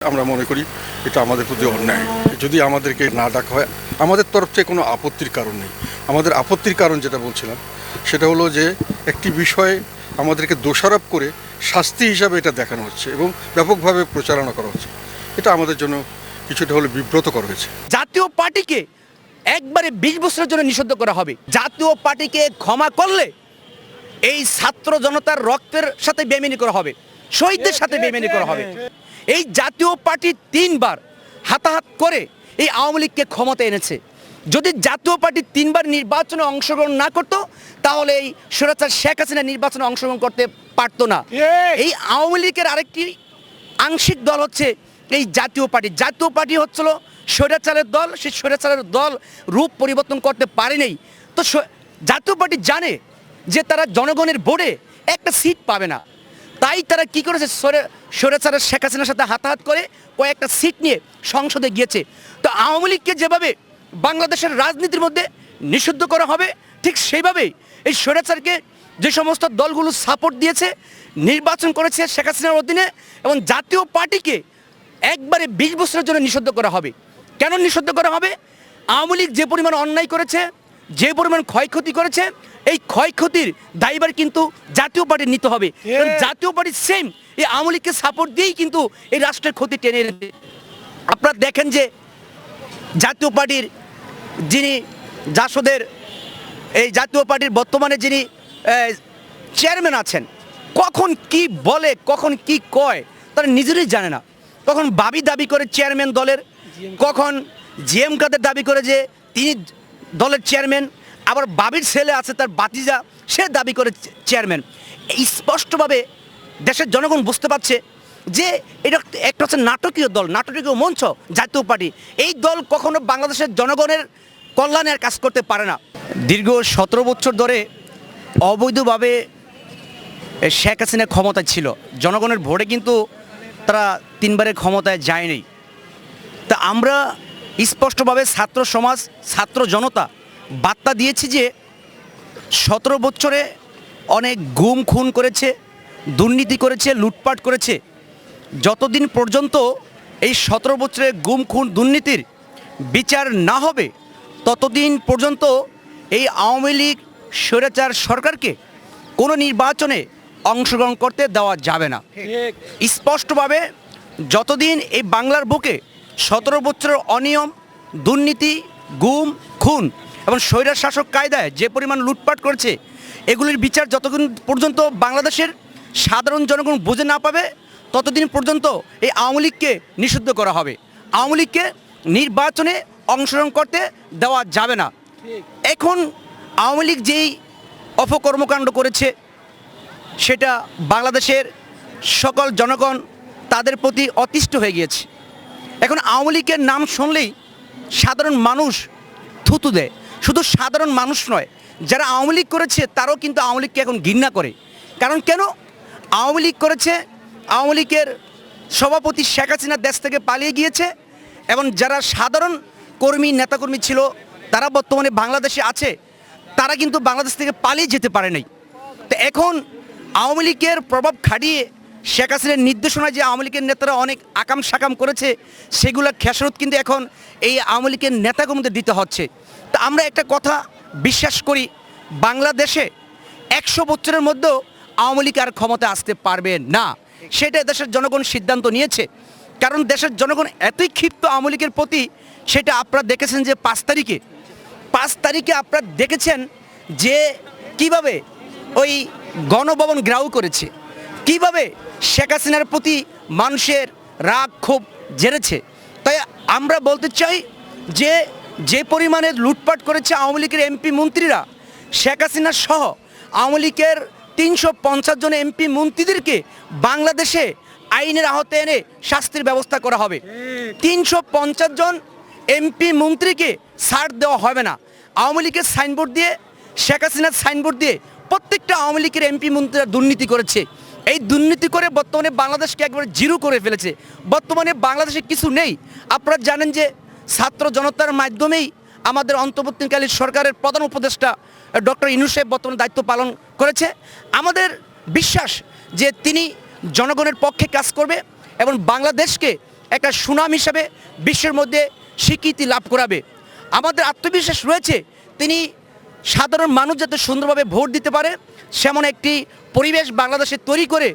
আমরা মনে করি এটা আমাদের প্রতি অন্যায়। যদি আমাদেরকে না ডাকা হয়, আমাদের তরফ থেকে কোনো আপত্তির কারণ নেই। আমাদের আপত্তির কারণ যেটা বলছিলাম সেটা হলো যে একটি বিষয়ে আমাদেরকে দোষারোপ করে শাস্তি হিসাবে এটা দেখানো হচ্ছে এবং ব্যাপকভাবে প্রচারণা করা হচ্ছে। এটা আমাদের জন্য কিছুটা হলে বিব্রতকর হয়েছে। জাতীয় পার্টিকে একবারে 20 বছরের জন্য নিষিদ্ধ করা হবে। জাতীয় পার্টিকে ক্ষমা করলে এই ছাত্র জনতার রক্তের সাথে বেইমানি করা হবে, শহীদদের সাথে বেইমানি করা হবে। এই জাতীয় পার্টি 3 বার হাতাহাত করে এই আওয়ামী লীগকে ক্ষমতা এনেছে। যদি জাতীয় পার্টি 3 বার নির্বাচনে অংশগ্রহণ না করতো তাহলে এই স্বৈরাচার শেখ হাসিনা নির্বাচনে অংশগ্রহণ করতে পারতো না। এই আওয়ামী লীগের আরেকটি আংশিক দল হচ্ছে এই জাতীয় পার্টি। জাতীয় পার্টি হচ্ছিল স্বৈরাচারের দল, সেই স্বৈরাচারের দল রূপ পরিবর্তন করতে পারেনি। তো জাতীয় পার্টি জানে যে তারা জনগণের ভোটে একটা সিট পাবে না, তাই তারা কি করেছে, স্বৈরাচারের শেখ হাসিনার সাথে হাতাহাত করে কয়েকটা সিট নিয়ে সংসদে গিয়েছে। তো আওয়ামী লীগকে যেভাবে বাংলাদেশের রাজনীতির মধ্যে নিষিদ্ধ করা হবে, ঠিক সেইভাবেই এই স্বৈরাচারকে যে সমস্ত দলগুলো সাপোর্ট দিয়েছে, নির্বাচন করেছে শেখ হাসিনার অধীনে, এবং জাতীয় পার্টিকে একবারে 20 বছরের জন্য নিষিদ্ধ করা হবে। কেন নিষিদ্ধ করা হবে? আওয়ামী লীগ যে পরিমাণ অন্যায় করেছে, যে পরিমাণ ক্ষয়ক্ষতি করেছে, এই ক্ষয়ক্ষতির দায়ভার কিন্তু জাতীয় পার্টি নিতে হবে। জাতীয় পার্টি সেম এই আওয়ামী লীগকে সাপোর্ট দিয়েই কিন্তু এই রাষ্ট্রের ক্ষতি টেনে এনেছে। আপনারা দেখেন যে জাতীয় পার্টির যিনি জাসদের, এই জাতীয় পার্টির বর্তমানে যিনি চেয়ারম্যান আছেন, কখন কি বলে কখন কি কয় তারা নিজেরই জানে না। কখন বাবি দাবি করে চেয়ারম্যান দলের, কখন জিএম কাদের দাবি করে যে তিনি দলের চেয়ারম্যান, আবার বাবির ছেলে আছে তার বাতিজা, সে দাবি করে চেয়ারম্যান। স্পষ্টভাবে দেশের জনগণ বুঝতে পারছে যে এটা একটা হচ্ছে নাটকীয় দল, নাটকীয় মঞ্চ জাতীয় পার্টি। এই দল কখনো বাংলাদেশের জনগণের কল্যাণের কাজ করতে পারে না। দীর্ঘ 17 বছর ধরে অবৈধভাবে শেখ হাসিনা ক্ষমতায় ছিল, জনগণের ভোটে কিন্তু তারা 3 বারের ক্ষমতায় যায়নি। তা আমরা স্পষ্টভাবে ছাত্র সমাজ, ছাত্র জনতা বার্তা দিয়েছি যে 17 বছরে অনেক গুম খুন করেছে, দুর্নীতি করেছে, লুটপাট করেছে। যতদিন পর্যন্ত এই 17 বছরে গুম খুন দুর্নীতির বিচার না হবে, ততদিন পর্যন্ত এই আওয়ামী লীগ স্বৈরাচার সরকারকে কোনো নির্বাচনে অংশগ্রহণ করতে দেওয়া যাবে না। স্পষ্টভাবে যতদিন এই বাংলার বুকে 17 বছরের অনিয়ম, দুর্নীতি, গুম খুন এবং স্বৈরার শাসক কায়দায় যে পরিমাণ লুটপাট করেছে, এগুলির বিচার যতদিন পর্যন্ত বাংলাদেশের সাধারণ জনগণ বুঝে না পাবে, ততদিন পর্যন্ত এই আওয়ামী লীগকে নিষিদ্ধ করা হবে। আওয়ামী লীগকে নির্বাচনে অংশগ্রহণ করতে দেওয়া যাবে না। এখন আওয়ামী লীগ যেই অপকর্মকাণ্ড করেছে, সেটা বাংলাদেশের সকল জনগণ তাদের প্রতি অতিষ্ঠ হয়ে গিয়েছে। এখন আওয়ামী লীগের নাম শুনলেই সাধারণ মানুষ থুতু দেয়। শুধু সাধারণ মানুষ নয়, যারা আওয়ামী লীগ করেছে তারাও কিন্তু আওয়ামী লীগকে এখন ঘৃণা করে। কারণ কেন? আওয়ামী লীগ করেছে, আওয়ামী লীগের সভাপতি শেখ হাসিনা দেশ থেকে পালিয়ে গিয়েছে, এবং যারা সাধারণ কর্মী নেতাকর্মী ছিল তারা বর্তমানে বাংলাদেশে আছে, তারা কিন্তু বাংলাদেশ থেকে পালিয়ে যেতে পারে নাই। তো এখন আওয়ামী লীগের প্রভাব খাটিয়ে শেখ হাসিনার নির্দেশনায় যে আওয়ামী লীগের নেতারা অনেক আকাম সাকাম করেছে, সেগুলোর খেসারত কিন্তু এখন এই আওয়ামী লীগের নেতাকর্মীদের দিতে হচ্ছে। তা আমরা একটা কথা বিশ্বাস করি, বাংলাদেশে 100 বছরের মধ্যেও আওয়ামী লীগ আর ক্ষমতা আসতে পারবে না। সেটা দেশের জনগণ সিদ্ধান্ত নিয়েছে। কারণ দেশের জনগণ এতই ক্ষিপ্ত আওয়ামী লীগের প্রতি, সেটা আপনারা দেখেছেন যে 5 তারিখে আপনারা দেখেছেন যে কিভাবে ওই গণভবন ঘেরাও করেছে, কিভাবে শেখ হাসিনার প্রতি মানুষের রাগ ক্ষোভ জেরেছে। তাই আমরা বলতে চাই যে যে পরিমাণে লুটপাট করেছে আওয়ামী লীগের এমপি মন্ত্রীরা, শেখ হাসিনা সহ আওয়ামী লীগের 350 জন এমপি মন্ত্রীদেরকে বাংলাদেশে আইনের আওতায় এনে শাস্তির ব্যবস্থা করা হবে। 350 জন এমপি মন্ত্রীকে ছাড় দেওয়া হবে না। আওয়ামী লীগের সাইনবোর্ড দিয়ে, শেখ হাসিনার সাইনবোর্ড দিয়ে প্রত্যেকটা আওয়ামী লীগের এমপি মন্ত্রীরা দুর্নীতি করেছে। এই দুর্নীতি করে বর্তমানে বাংলাদেশকে একবারে জিরো করে ফেলেছে। বর্তমানে বাংলাদেশে কিছু নেই। আপনারা জানেন যে ছাত্র জনতার মাধ্যমেই আমাদের অন্তর্বর্তীকালীন সরকারের প্রধান উপদেষ্টা ডক্টর ইউনূস সাহেব বর্তমানে দায়িত্ব পালন করেছে। আমাদের বিশ্বাস যে তিনি জনগণের পক্ষে কাজ করবে এবং বাংলাদেশকে একটা সুনাম হিসাবে বিশ্বের মধ্যে স্বীকৃতি লাভ করাবে। আমাদের আত্মবিশ্বাস রয়েছে তিনি সাধারণ মানুষ যাতে সুন্দরভাবে ভোট দিতে পারে সেমন একটি পরিবেশ বাংলাদেশে তৈরি করে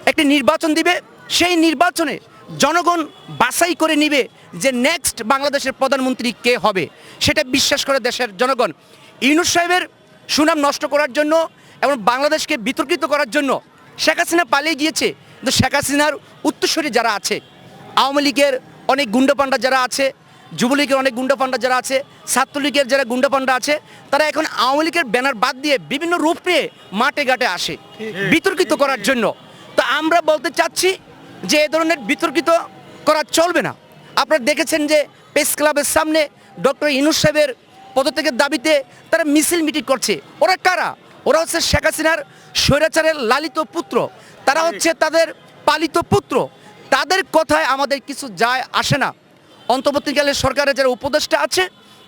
একটি নির্বাচন দিবে। সেই নির্বাচনে জনগণ বাছাই করে নিবে যে নেক্সট বাংলাদেশের প্রধানমন্ত্রী কে হবে, সেটা বিশ্বাস করে দেশের জনগণ। ইউনূস সাহেবের সুনাম নষ্ট করার জন্য এবং বাংলাদেশকে বিতর্কিত করার জন্য শেখ হাসিনা পালিয়ে গিয়েছে, কিন্তু শেখ হাসিনার উত্তরসূরি যারা আছে, আওয়ামী লীগের অনেক গুন্ডাপান্ডা যারা আছে, যুবলীগের অনেক গুন্ডাপান্ডা যারা আছে, ছাত্রলীগের যারা গুন্ডাপান্ডা আছে, তারা এখন আওয়ামী লীগের ব্যানার বাদ দিয়ে বিভিন্ন রূপ নিয়ে মাঠে ঘাটে আসে বিতর্কিত করার জন্য। তো আমরা বলতে চাচ্ছি যে এ ধরনের বিতর্কিত করা চলবে না। আপনারা দেখেছেন যে প্রেস ক্লাবের সামনে ডক্টর ইউনূস সাহেবের পদত্যাগের দাবিতে তারা মিছিল মিটিং করছে। ওরা কারা? ওরা হচ্ছে শেখ হাসিনার স্বৈরাচারের লালিত পুত্র, তারা হচ্ছে তাদের পালিত পুত্র। তাদের কথায় আমাদের কিছু যায় আসে না। অন্তর্বর্তীকালীন সরকারের যারা উপদেষ্টা আছে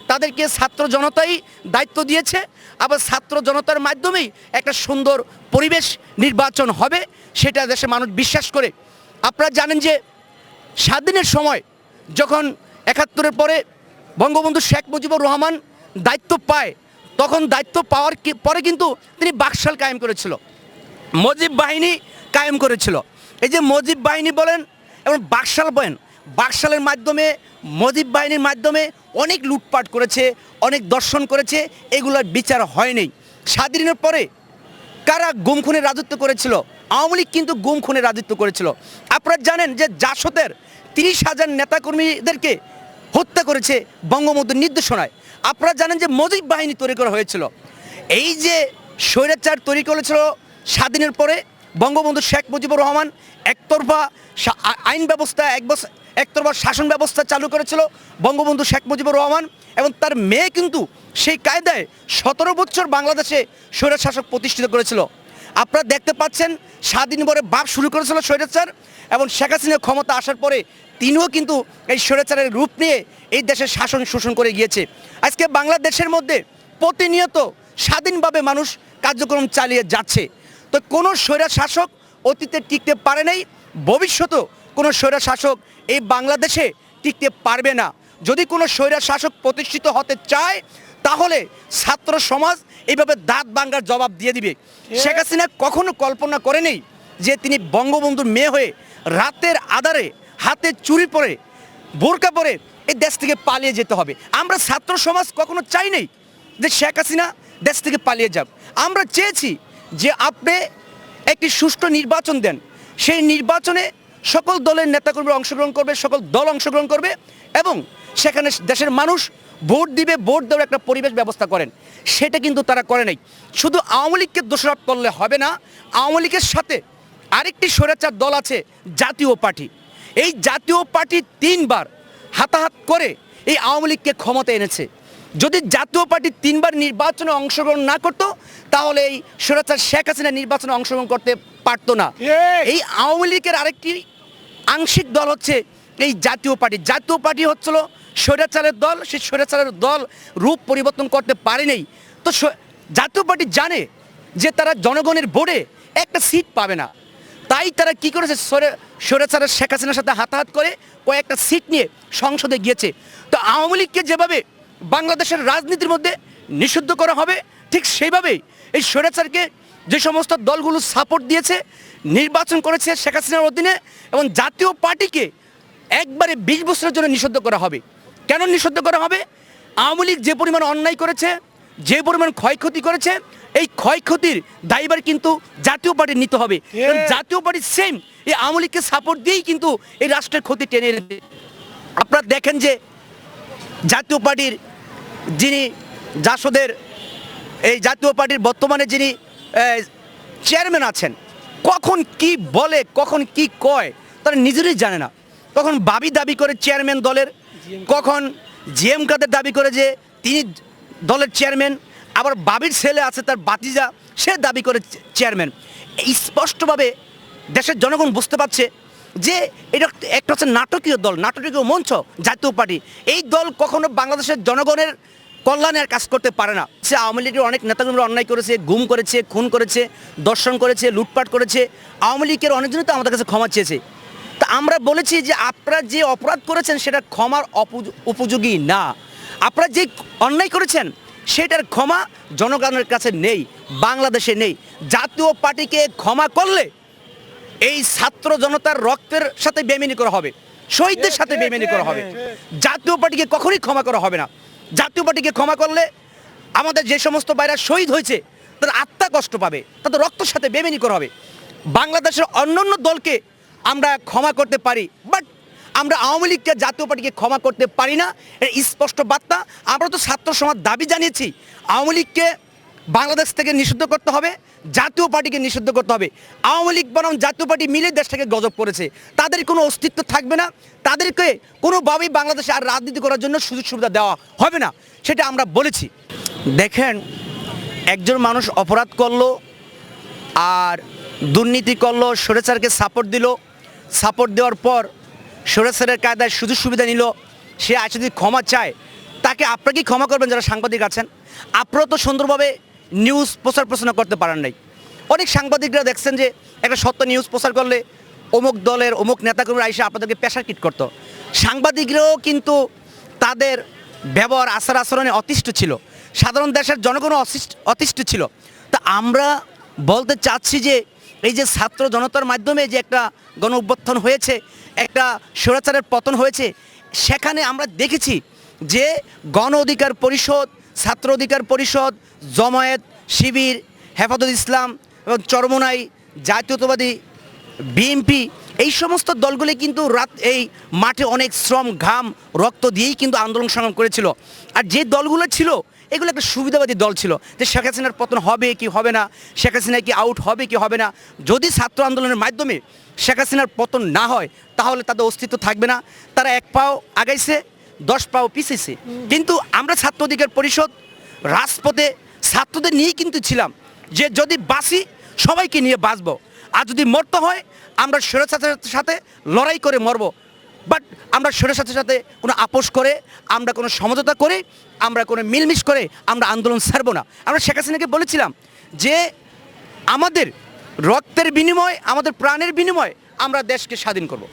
তাদেরকে ছাত্র জনতাই দায়িত্ব দিয়েছে, আবার ছাত্র জনতার মাধ্যমেই একটা সুন্দর পরিবেশ নির্বাচন হবে, সেটা দেশের মানুষ বিশ্বাস করে। আপনারা জানেন যে স্বাধীনের সময় যখন ৭১-এর পরে বঙ্গবন্ধু শেখ মুজিবুর রহমান দায়িত্ব পায়, তখন দায়িত্ব পাওয়ার পরে কিন্তু তিনি বাকশাল কায়েম করেছিল, মুজিব বাহিনী কায়েম করেছিল। এই যে মুজিব বাহিনী বলেন এবং বাকশাল বলেন, বাকশালের মাধ্যমে মুজিব বাহিনীর মাধ্যমে অনেক লুটপাট করেছে, অনেক দর্শন করেছে, এগুলোর বিচার হয়নি। স্বাধীনের পরে কারা গুম খুনের রাজত্ব করেছিল? আওয়ামী লীগ কিন্তু গুম খুনের রাজত্ব করেছিল। আপনারা জানেন যে জাসদের ৩০,০০০ নেতাকর্মীদেরকে হত্যা করেছে বঙ্গবন্ধুর নির্দেশনায়। আপনারা জানেন যে মুজিব বাহিনী তৈরি করা হয়েছিল। এই যে স্বৈরাচার তৈরি করেছিল স্বাধীনের পরে বঙ্গবন্ধু শেখ মুজিবুর রহমান, একতরফা আইন ব্যবস্থা, একতরফা শাসন ব্যবস্থা চালু করেছিল বঙ্গবন্ধু শেখ মুজিবুর রহমান, এবং তার মেয়ে কিন্তু সেই কায়দায় ১৭ বছর বাংলাদেশে স্বৈরাচার শাসক প্রতিষ্ঠিত করেছিল। আপনারা দেখতে পাচ্ছেন স্বাধীন পরে বাপ শুরু করেছিল স্বৈরাচার, এবং শেখ হাসিনা ক্ষমতা আসার পরে তিনিও কিন্তু এই স্বৈরাচারের রূপ নিয়ে এই দেশের শাসন শোষণ করে গিয়েছে। আজকে বাংলাদেশের মধ্যে প্রতিনিয়ত স্বাধীনভাবে মানুষ কার্যক্রম চালিয়ে যাচ্ছে। তো কোনো স্বৈরাচার শাসক অতীতে টিকতে পারে নাই, ভবিষ্যতেও কোনো স্বৈরাচার শাসক এই বাংলাদেশে টিকতে পারবে না। যদি কোনো স্বৈরাচার শাসক প্রতিষ্ঠিত হতে চায় তাহলে ছাত্র সমাজ এইভাবে দাঁত ভাঙার জবাব দিয়ে দিবে। শেখ হাসিনা কখনো কল্পনা করেনি যে তিনি বঙ্গবন্ধুর মেয়ে হয়ে রাতের আধারে হাতে চুরি পরে বোরকা পরে এই দেশ থেকে পালিয়ে যেতে হবে। আমরা ছাত্র সমাজ কখনো চাই নাই যে শেখ হাসিনা দেশ থেকে পালিয়ে যাক। আমরা চেয়েছি যে আপনি একটি সুষ্ঠু নির্বাচন দেন, সেই নির্বাচনে সকল দলের নেতাকর্মীরা অংশগ্রহণ করবে, সকল দল অংশগ্রহণ করবে, এবং সেখানে দেশের মানুষ ভোট দিবে, ভোট দেওয়ার একটা পরিবেশ ব্যবস্থা করেন। সেটা কিন্তু তারা করে নাই। শুধু আওয়ামী লীগকে দোষারোপ করলে হবে না, আওয়ামী লীগের সাথে আরেকটি স্বৈরাচার দল আছে জাতীয় পার্টি। এই জাতীয় পার্টি ৩ বার হাতাহাত করে এই আওয়ামী লীগকে ক্ষমতা এনেছে। যদি জাতীয় পার্টি ৩ বার নির্বাচনে অংশগ্রহণ না করতো তাহলে এই স্বৈরাচার শেখ হাসিনা নির্বাচনে অংশগ্রহণ করতে পারতো না। এই আওয়ামী লীগের আরেকটি আংশিক দল হচ্ছে এই জাতীয় পার্টি। জাতীয় পার্টি হচ্ছিল স্বৈরাচারের দল, সেই স্বৈরাচারের দল রূপ পরিবর্তন করতে পারেনি। তো জাতীয় পার্টি জানে যে তারা জনগণের ভোটে একটা সিট পাবে না, তাই তারা কি করেছে, স্বৈরাচারের শেখ হাসিনার সাথে হাতাহাত করে কয়েকটা সিট নিয়ে সংসদে গিয়েছে। তো আওয়ামী লীগকে যেভাবে বাংলাদেশের রাজনীতির মধ্যে নিষিদ্ধ করা হবে, ঠিক সেইভাবেই এই স্বৈরাচারকে যে সমস্ত দলগুলো সাপোর্ট দিয়েছে, নির্বাচন করেছে শেখ হাসিনার অধীনে, এবং জাতীয় পার্টিকে একবারে ২০ বছরের জন্য নিষিদ্ধ করা হবে। কেন নিষিদ্ধ করা হবে? আওয়ামী লীগ যে পরিমাণ অন্যায় করেছে, যে পরিমাণ ক্ষয়ক্ষতি করেছে, এই ক্ষয়ক্ষতির দায়ভার কিন্তু জাতীয় পার্টি নিতে হবে। জাতীয় পার্টি সেম এই আওয়ামী লীগকে সাপোর্ট দিয়েই কিন্তু এই রাষ্ট্রের ক্ষতি টেনে এনেছে। আপনারা দেখেন যে জাতীয় পার্টির যিনি জাসদের, এই জাতীয় পার্টির বর্তমানে যিনি চেয়ারম্যান আছেন, কখন কি বলে, কখন কি কয় তারা নিজেরই জানে না। কখন বাবি দাবি করে চেয়ারম্যান দলের, কখন জিএম কাদের দাবি করে যে তিনি দলের চেয়ারম্যান, আবার বাবির ছেলে আছে তার বাতিজা, সে দাবি করে চেয়ারম্যান। স্পষ্টভাবে দেশের জনগণ বুঝতে পারছে যে এটা একটা হচ্ছে নাটকীয় দল, নাটকীয় মঞ্চ জাতীয় পার্টি। এই দল কখনো বাংলাদেশের জনগণের কল্যাণের কাজ করতে পারে না। সে আওয়ামী লীগের অনেক নেতাকর্মীরা অন্যায় করেছে, গুম করেছে, খুন করেছে, দর্শন করেছে, লুটপাট করেছে। আওয়ামী লীগের অনেকজনই তো আমাদের কাছে ক্ষমা চেয়েছে, তা আমরা বলেছি যে আপনারা যে অপরাধ করেছেন সেটা ক্ষমার উপযোগী না। আপনারা যে অন্যায় করেছেন সেটার ক্ষমা জনগণের কাছে নেই, বাংলাদেশে নেই। জাতীয় পার্টিকে ক্ষমা করলে এই ছাত্র জনতার রক্তের সাথে বেইমানি করা হবে, শহীদদের সাথে বেইমানি করা হবে। জাতীয় পার্টিকে কখনোই ক্ষমা করা হবে না। জাতীয় পার্টিকে ক্ষমা করলে আমাদের যে সমস্ত ভাইরা শহীদ হয়েছে তাদের আত্মা কষ্ট পাবে, তাদের রক্তের সাথে বেইমানি করা হবে। বাংলাদেশের অন্যান্য দলকে আমরা ক্ষমা করতে পারি, বাট আমরা আওয়ামী লীগকে, জাতীয় পার্টিকে ক্ষমা করতে পারি না। এর স্পষ্ট বার্তা। আমরা তো ছাত্র সমাজ দাবি জানিয়েছি আওয়ামী লীগকে বাংলাদেশ থেকে নিষিদ্ধ করতে হবে, জাতীয় পার্টিকে নিষিদ্ধ করতে হবে। আওয়ামী লীগ বনাম জাতীয় পার্টি মিলে দেশটাকে গজব করেছে, তাদের কোনো অস্তিত্ব থাকবে না, তাদেরকে কোনোভাবেই বাংলাদেশে আর রাজনীতি করার জন্য সুযোগ সুবিধা দেওয়া হবে না, সেটা আমরা বলেছি। দেখেন, একজন মানুষ অপরাধ করলো আর দুর্নীতি করলো, স্বৈরাচারকে সাপোর্ট দিল, সাপোর্ট দেওয়ার পর স্বৈরাচারের কায়দায় সুযোগ সুবিধা নিল, সে আজ যদি ক্ষমা চায় তাকে আপনারা কি ক্ষমা করবেন? যারা সাংবাদিক আছেন আপনারা তো সুন্দরভাবে নিউজ প্রচার প্রচারণা করতে পারেন নাই। অনেক সাংবাদিকরা দেখছেন যে একটা সত্য নিউজ প্রচার করলে অমুক দলের অমুক নেতাকর্মীরা এসে আপনাদেরকে প্রেশার কিট করতো। সাংবাদিকরাও কিন্তু তাদের ব্যবহার আচার আচরণে অতিষ্ঠ ছিল, সাধারণ দেশের জনগণও অতিষ্ঠ ছিল। তা আমরা বলতে চাচ্ছি যে এই যে ছাত্র জনতার মাধ্যমে যে একটা গণ অভ্যুত্থান হয়েছে, একটা স্বৈরাচারের পতন হয়েছে, সেখানে আমরা দেখেছি যে গণ অধিকার পরিষদ, ছাত্র অধিকার পরিষদ, জমায়েত, শিবির, হেফাজত ইসলাম এবং চরমোনাই, জাতীয়তাবাদী, বিএনপি, এই সমস্ত দলগুলি কিন্তু এই মাঠে অনেক শ্রম, ঘাম, রক্ত দিয়েই কিন্তু আন্দোলন সংগ্রাম করেছিল। আর যে দলগুলো ছিল এগুলো একটা সুবিধাবাদী দল ছিল, যে শেখ হাসিনার পতন হবে কি হবে না, শেখ হাসিনা কি আউট হবে কি হবে না। যদি ছাত্র আন্দোলনের মাধ্যমে শেখ হাসিনার পতন না হয় তাহলে তাদের অস্তিত্ব থাকবে না। তারা এক পাও আগাইছে, 10 পাও পিছিয়েছে। কিন্তু আমরা ছাত্র অধিকার পরিষদ রাজপথে ছাত্রদের নিয়েই কিন্তু ছিলাম, যে যদি বাঁচি সবাইকে নিয়ে বাঁচবো, আর যদি মরতে হয় আমরা স্বৈরাচারের সাথে লড়াই করে মরব। বাট আমরা স্বৈরাচারের সাথে কোনো আপোষ করে, আমরা কোনো সমঝোতা করে, আমরা কোনো মিলমিশ করে আমরা আন্দোলন ছাড়বো না। আমরা শেখ হাসিনাকে বলেছিলাম যে আমাদের রক্তের বিনিময়, আমাদের প্রাণের বিনিময় আমরা দেশকে স্বাধীন করব।